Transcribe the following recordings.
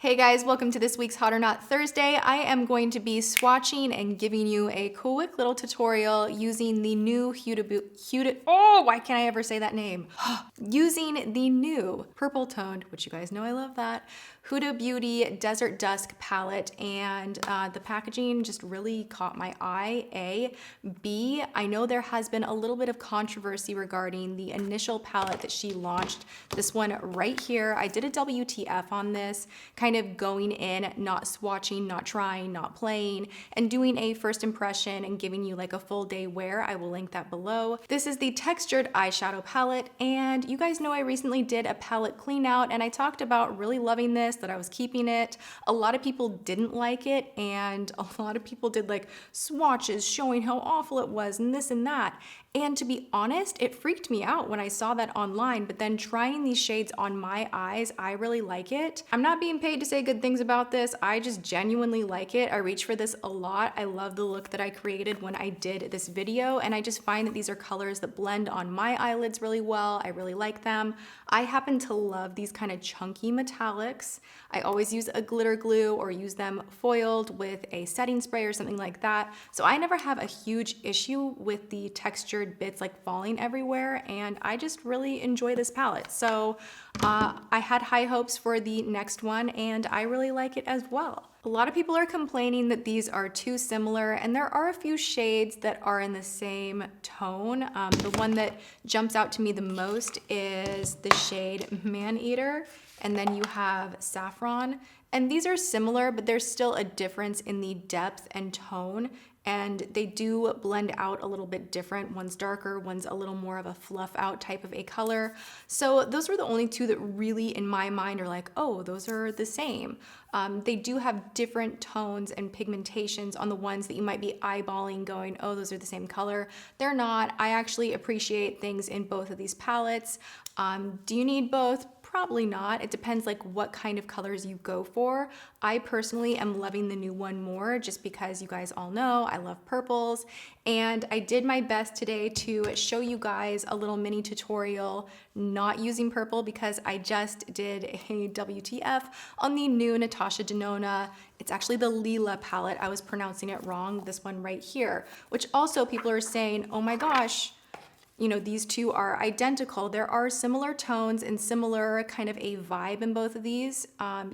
Hey guys, welcome to this week's Hot or Not Thursday. I am going to be swatching and giving you a quick little tutorial using the new Huda, oh, why can't I ever say that name? Using the new purple toned, which you guys know I love that, Huda Beauty Desert Dusk palette, and the packaging just really caught my eye, A. B, I know there has been a little bit of controversy regarding the initial palette that she launched, this one right here. I did a WTF on this, kind of going in, not swatching, not trying, not playing, and doing a first impression and giving you like a full day wear. I will link that below. This is the textured eyeshadow palette, and you guys know I recently did a palette clean out, and I talked about really loving this, that I was keeping it. A lot of people didn't like it, and a lot of people did like swatches showing how awful it was and this and that. And to be honest, it freaked me out when I saw that online, but then trying these shades on my eyes, I really like it. I'm not being paid to say good things about this. I just genuinely like it. I reach for this a lot. I love the look that I created when I did this video, and I just find that these are colors that blend on my eyelids really well. I really like them. I happen to love these kind of chunky metallics. I always use a glitter glue or use them foiled with a setting spray or something like that. So I never have a huge issue with the textured bits like falling everywhere, and I just really enjoy this palette. So I had high hopes for the next one, and I really like it as well. A lot of people are complaining that these are too similar, and there are a few shades that are in the same tone. The one that jumps out to me the most is the shade Man-Eater, and then you have Saffron. And these are similar, but there's still a difference in the depth and tone, and they do blend out a little bit different. One's darker, one's a little more of a fluff out type of a color. So those were the only two that really in my mind are like, oh, those are the same. They do have different tones and pigmentations on the ones that you might be eyeballing going, oh, those are the same color. They're not. I actually appreciate things in both of these palettes. Do you need both? Probably not. It depends like what kind of colors you go for. I personally am loving the new one more just because you guys all know I love purples, and I did my best today to show you guys a little mini tutorial not using purple because I just did a WTF on the new Natasha Denona. It's actually the Lila palette. I was pronouncing it wrong, this one right here, which also people are saying, oh my gosh, you know, these two are identical. There are similar tones and similar kind of a vibe in both of these,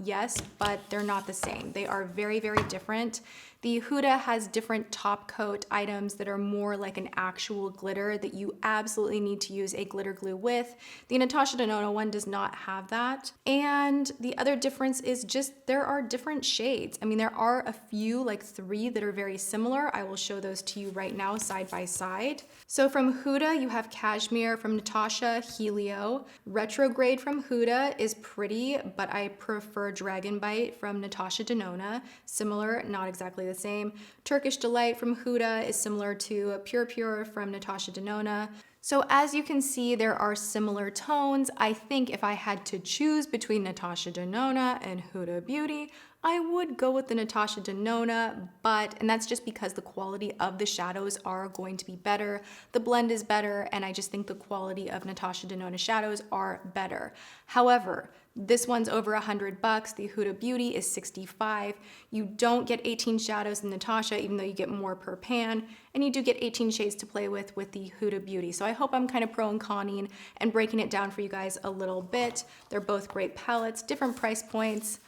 yes, but they're not the same. They are very, very different. The Huda has different top coat items that are more like an actual glitter that you absolutely need to use a glitter glue with. The Natasha Denona one does not have that. And the other difference is just there are different shades. I mean, there are a few, like 3 that are very similar. I will show those to you right now side by side. So from Huda, you have Cashmere. From Natasha, Helio. Retrograde from Huda is pretty, but I prefer Dragon Bite from Natasha Denona. Similar, not exactly the same. Turkish Delight from Huda is similar to Pure Pure from Natasha Denona. So as you can see, there are similar tones. I think if I had to choose between Natasha Denona and Huda Beauty, I would go with the Natasha Denona, and that's just because the quality of the shadows are going to be better. The blend is better, and I just think the quality of Natasha Denona shadows are better. However, this one's over $100. The Huda Beauty is $65. You don't get 18 shadows in Natasha, even though you get more per pan, and you do get 18 shades to play with the Huda Beauty. So I hope I'm kind of pro and conning and breaking it down for you guys a little bit. They're both great palettes, different price points.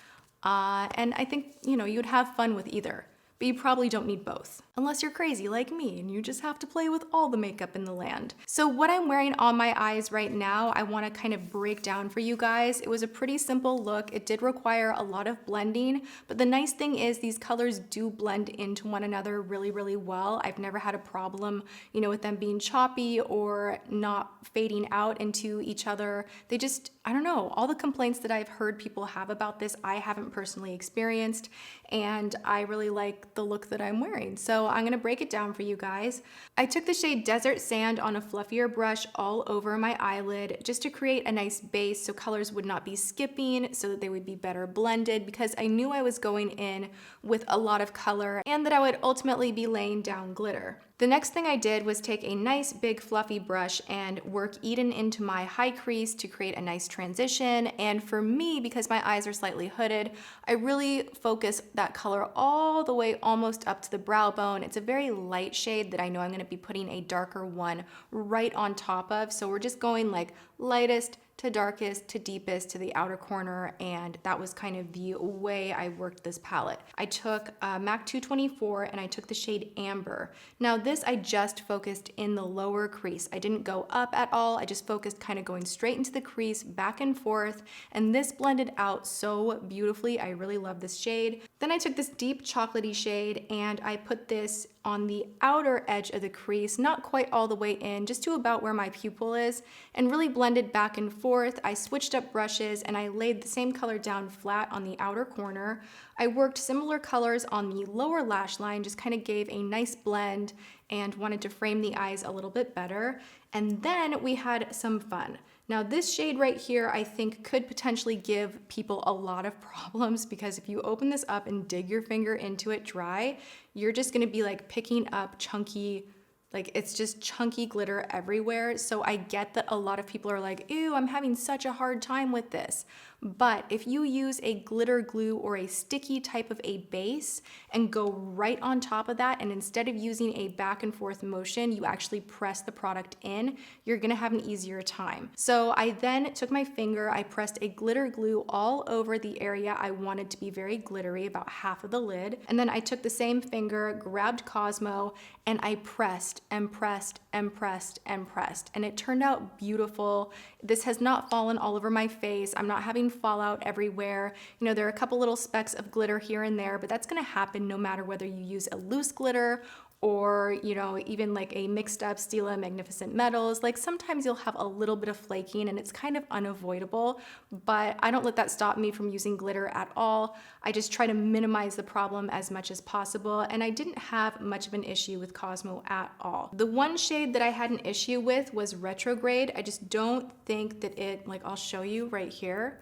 And I think, you know, you'd have fun with either, but you probably don't need both. Unless you're crazy like me and you just have to play with all the makeup in the land. So what I'm wearing on my eyes right now, I want to kind of break down for you guys. It was a pretty simple look. It did require a lot of blending, but the nice thing is these colors do blend into one another really, really well. I've never had a problem, you know, with them being choppy or not fading out into each other. They just, I don't know, all the complaints that I've heard people have about this, I haven't personally experienced, and I really like the look that I'm wearing. So I'm gonna break it down for you guys. I took the shade Desert Sand on a fluffier brush all over my eyelid just to create a nice base so colors would not be skipping, so that they would be better blended, because I knew I was going in with a lot of color and that I would ultimately be laying down glitter. The next thing I did was take a nice big fluffy brush and work Eden into my high crease to create a nice transition. And for me, because my eyes are slightly hooded, I really focus that color all the way almost up to the brow bone. It's a very light shade that I know I'm going to be putting a darker one right on top of. So we're just going like lightest to darkest to deepest to the outer corner, and that was kind of the way I worked this palette. I took MAC 224 and I took the shade Amber. Now this I just focused in the lower crease. I didn't go up at all. I just focused kind of going straight into the crease, back and forth, and this blended out so beautifully. I really love this shade. Then I took this deep chocolatey shade and I put this on the outer edge of the crease, not quite all the way in, just to about where my pupil is, and really blended back and forth. I switched up brushes and I laid the same color down flat on the outer corner. I worked similar colors on the lower lash line, just kind of gave a nice blend and wanted to frame the eyes a little bit better. And then we had some fun. Now this shade right here, I think could potentially give people a lot of problems, because if you open this up and dig your finger into it dry, you're just gonna be like picking up chunky, like it's just chunky glitter everywhere. So I get that a lot of people are like, ew, I'm having such a hard time with this. But if you use a glitter glue or a sticky type of a base and go right on top of that, and instead of using a back and forth motion, you actually press the product in, you're gonna have an easier time. So I then took my finger, I pressed a glitter glue all over the area I wanted to be very glittery, about half of the lid. And then I took the same finger, grabbed Cosmo, and I pressed and pressed and pressed and pressed. And it turned out beautiful. This has not fallen all over my face. I'm not having fallout everywhere. You know, there are a couple little specks of glitter here and there, but that's gonna happen no matter whether you use a loose glitter or, you know, even like a mixed up Stila Magnificent Metals. Like sometimes you'll have a little bit of flaking and it's kind of unavoidable, but I don't let that stop me from using glitter at all. I just try to minimize the problem as much as possible, and I didn't have much of an issue with Cosmo at all. The one shade that I had an issue with was Retrograde. I just don't think that it, like I'll show you right here,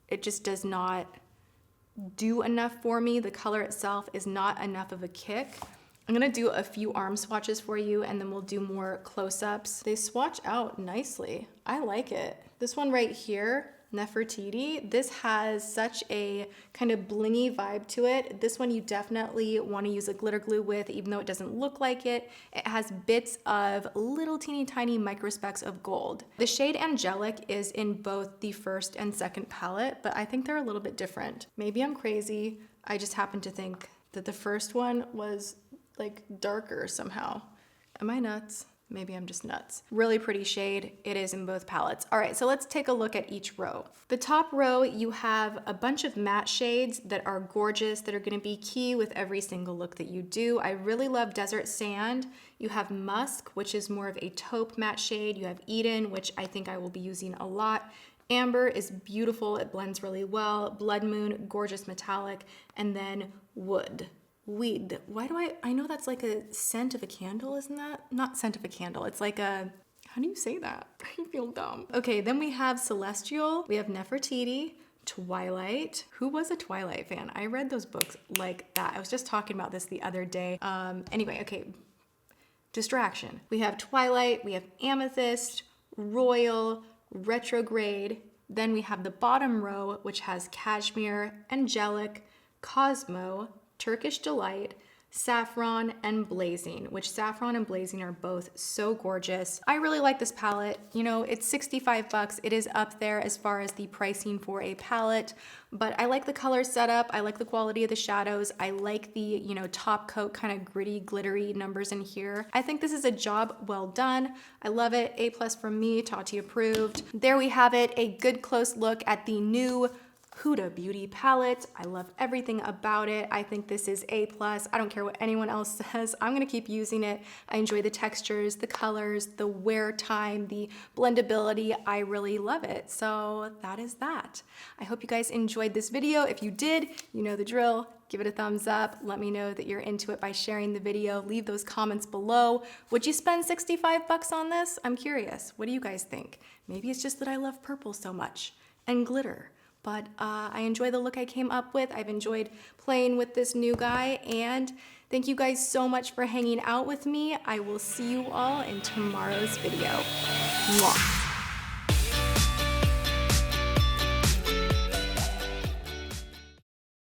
it just does not do enough for me. The color itself is not enough of a kick. I'm gonna do a few arm swatches for you and then we'll do more close-ups. They swatch out nicely. I like it. This one right here, Nefertiti, this has such a kind of blingy vibe to it. This one you definitely want to use a glitter glue with, even though it doesn't look like it. It has bits of little teeny tiny microspecks of gold. The shade Angelic is in both the first and second palette, but I think they're a little bit different. Maybe I'm crazy. I just happen to think that the first one was like darker somehow. Am I nuts? Maybe I'm just nuts. Really pretty shade. It is in both palettes. All right, so let's take a look at each row. The top row, you have a bunch of matte shades that are gorgeous, that are gonna be key with every single look that you do. I really love Desert Sand. You have Musk, which is more of a taupe matte shade. You have Eden, which I think I will be using a lot. Amber is beautiful, it blends really well. Blood Moon, gorgeous metallic. And then Wood. Weed. Why do I know that's like a scent of a candle, isn't that? Not scent of a candle. It's like a, how do you say that? I feel dumb. Okay, then we have Celestial. We have Nefertiti, Twilight. Who was a Twilight fan? I read those books like that. I was just talking about this the other day. Anyway, okay. Distraction. We have Twilight, we have Amethyst, Royal, Retrograde. Then we have the bottom row, which has Cashmere, Angelic, Cosmo, Turkish Delight, Saffron, and Blazing, which Saffron and Blazing are both so gorgeous. I really like this palette. You know, it's 65 bucks. It is up there as far as the pricing for a palette, but I like the color setup. I like the quality of the shadows. I like the, you know, top coat kind of gritty, glittery numbers in here. I think this is a job well done. I love it. A+ from me, Tati approved. There we have it, a good close look at the new Huda Beauty palette. I love everything about it. I think this is A+. I don't care what anyone else says. I'm gonna keep using it. I enjoy the textures, the colors, the wear time, the blendability. I really love it. So that is that. I hope you guys enjoyed this video. If you did, you know the drill. Give it a thumbs up. Let me know that you're into it by sharing the video. Leave those comments below. Would you spend 65 bucks on this? I'm curious. What do you guys think? Maybe it's just that I love purple so much and glitter. But I enjoy the look I came up with. I've enjoyed playing with this new guy, and Thank you guys so much for hanging out with me. I will see you all in tomorrow's video. Mwah.